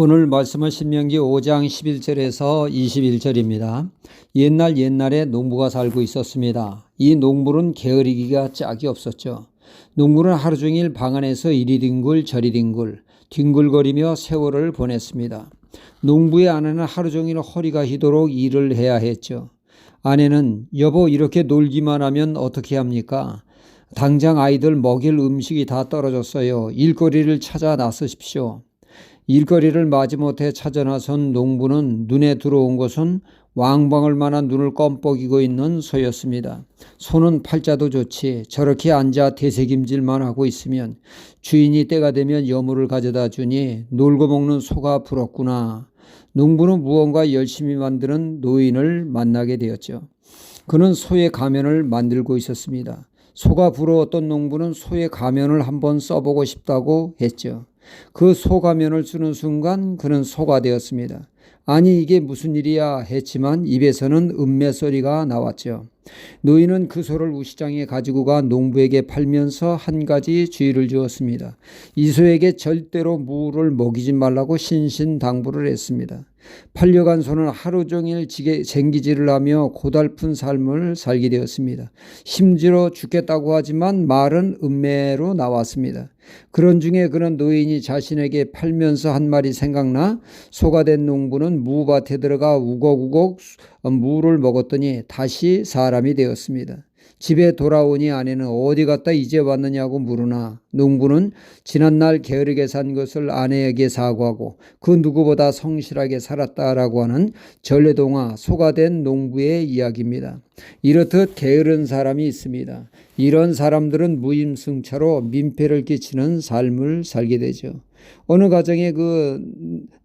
오늘 말씀은 신명기 5장 11절에서 21절입니다. 옛날에 농부가 살고 있었습니다. 이 농부는 게으르기가 짝이 없었죠. 농부는 하루 종일 방 안에서 이리 뒹굴 저리 뒹굴거리며 세월을 보냈습니다. 농부의 아내는 하루 종일 허리가 휘도록 일을 해야 했죠. 아내는 여보 이렇게 놀기만 하면 어떻게 합니까? 당장 아이들 먹일 음식이 다 떨어졌어요. 일거리를 찾아 나서십시오. 일거리를 마지못해 찾아 나선 농부는 눈에 들어온 것은 왕방울 만한 눈을 껌뻑이고 있는 소였습니다. 소는 팔자도 좋지 저렇게 앉아 되새김질만 하고 있으면 주인이 때가 되면 여물을 가져다 주니 놀고 먹는 소가 부럽구나. 농부는 무언가 열심히 만드는 노인을 만나게 되었죠. 그는 소의 가면을 만들고 있었습니다. 소가 부러웠던 농부는 소의 가면을 한번 써보고 싶다고 했죠. 그 소 가면을 쓰는 순간 그는 소가 되었습니다. 아니 이게 무슨 일이야 했지만 입에서는 음매소리가 나왔죠. 노인은 그 소를 우시장에 가지고 가 농부에게 팔면서 한 가지 주의를 주었습니다. 이 소에게 절대로 무를 먹이지 말라고 신신당부를 했습니다. 팔려간 소는 하루 종일 쟁기질을 하며 고달픈 삶을 살게 되었습니다. 심지어 죽겠다고 하지만 말은 음매로 나왔습니다. 그런 중에 그런 노인이 자신에게 팔면서 한 말이 생각나 소가 된 농부는 무밭에 들어가 우걱우걱 무를 먹었더니 다시 사람이 되었습니다. 집에 돌아오니 아내는 어디 갔다 이제 왔느냐고 물으나 농부는 지난날 게으르게 산 것을 아내에게 사과하고 그 누구보다 성실하게 살았다라고 하는 전래동화 소가 된 농부의 이야기입니다. 이렇듯 게으른 사람이 있습니다. 이런 사람들은 무임승차로 민폐를 끼치는 삶을 살게 되죠. 어느 가정에 그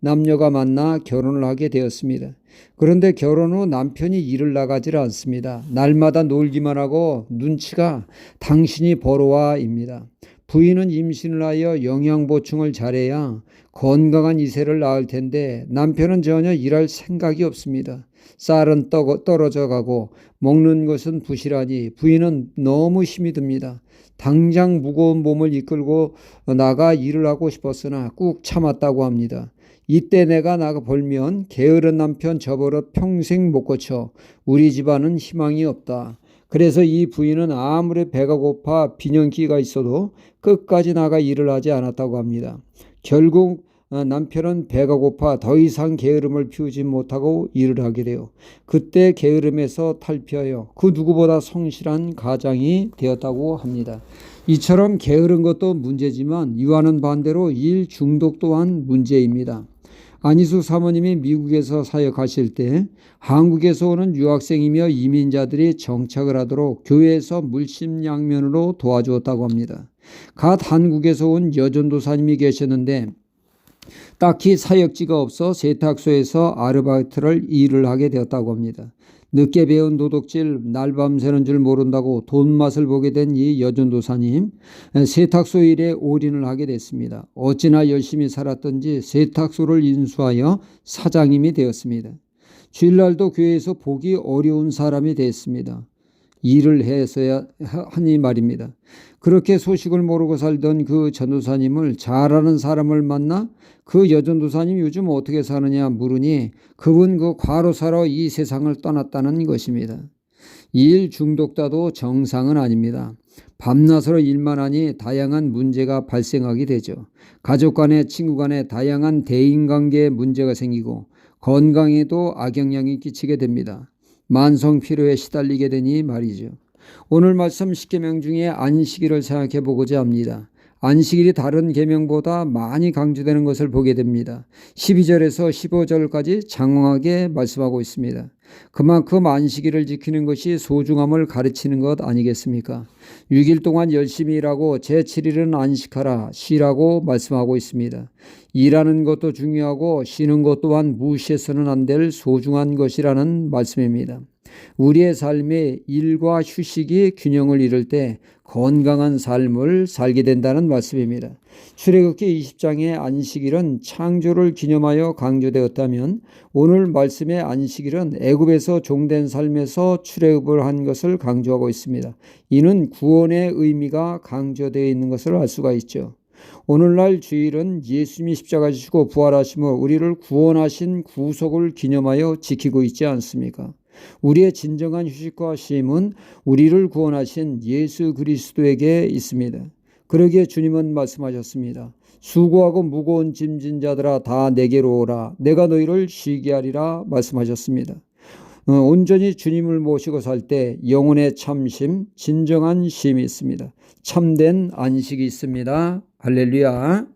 남녀가 만나 결혼을 하게 되었습니다. 그런데 결혼 후 남편이 일을 나가질 않습니다. 날마다 놀기만 하고 눈치가 당신이 벌어와입니다. 부인은 임신을 하여 영양 보충을 잘해야 건강한 이세를 낳을 텐데 남편은 전혀 일할 생각이 없습니다. 쌀은 떨어져 가고 먹는 것은 부실하니 부인은 너무 힘이 듭니다. 당장 무거운 몸을 이끌고 나가 일을 하고 싶었으나 꾹 참았다고 합니다. 이때 내가 나가 벌면 게으른 남편 저버릇 평생 못 고쳐 우리 집안은 희망이 없다. 그래서 이 부인은 아무리 배가 고파 빈혈기가 있어도 끝까지 나가 일을 하지 않았다고 합니다. 결국 남편은 배가 고파 더 이상 게으름을 피우지 못하고 일을 하게 돼요. 그때 게으름에서 탈피하여 그 누구보다 성실한 가장이 되었다고 합니다. 이처럼 게으른 것도 문제지만 이와는 반대로 일 중독 또한 문제입니다. 안희숙 사모님이 미국에서 사역하실 때 한국에서 오는 유학생이며 이민자들이 정착을 하도록 교회에서 물심양면으로 도와주었다고 합니다. 갓 한국에서 온 여전도사님이 계셨는데 딱히 사역지가 없어 세탁소에서 아르바이트를 일을 하게 되었다고 합니다. 늦게 배운 도둑질 날밤 새는 줄 모른다고 돈 맛을 보게 된 이 여전도사님 세탁소 일에 올인을 하게 됐습니다. 어찌나 열심히 살았던지 세탁소를 인수하여 사장님이 되었습니다. 주일날도 교회에서 보기 어려운 사람이 됐습니다. 일을 해서야 하니 말입니다. 그렇게 소식을 모르고 살던 그 전도사님을 잘 아는 사람을 만나 그 여전도사님 요즘 어떻게 사느냐 물으니 그분 그 과로사로 이 세상을 떠났다는 것입니다. 일 중독자도 정상은 아닙니다. 밤낮으로 일만 하니 다양한 문제가 발생하게 되죠. 가족 간에 친구 간에 다양한 대인관계에 문제가 생기고 건강에도 악영향이 끼치게 됩니다. 만성 피로에 시달리게 되니 말이죠. 오늘 말씀 10계명 중에 안식일을 생각해 보고자 합니다. 안식일이 다른 계명보다 많이 강조되는 것을 보게 됩니다. 12절에서 15절까지 장황하게 말씀하고 있습니다. 그만큼 안식일을 지키는 것이 소중함을 가르치는 것 아니겠습니까? 6일 동안 열심히 일하고 제7일은 안식하라 쉬라고 말씀하고 있습니다. 일하는 것도 중요하고 쉬는 것 또한 무시해서는 안 될 소중한 것이라는 말씀입니다. 우리의 삶에 일과 휴식이 균형을 이룰 때 건강한 삶을 살게 된다는 말씀입니다. 출애굽기 20장의 안식일은 창조를 기념하여 강조되었다면 오늘 말씀의 안식일은 애굽에서 종된 삶에서 출애굽을 한 것을 강조하고 있습니다. 이는 구원의 의미가 강조되어 있는 것을 알 수가 있죠. 오늘날 주일은 예수님이 십자가 지시고 부활하심으로 우리를 구원하신 구속을 기념하여 지키고 있지 않습니까? 우리의 진정한 휴식과 쉼은 우리를 구원하신 예수 그리스도에게 있습니다. 그러기에 주님은 말씀하셨습니다. 수고하고 무거운 짐진 자들아 다 내게로 오라. 내가 너희를 쉬게 하리라 말씀하셨습니다. 온전히 주님을 모시고 살 때 영혼의 참심, 진정한 쉼이 있습니다. 참된 안식이 있습니다. 할렐루야.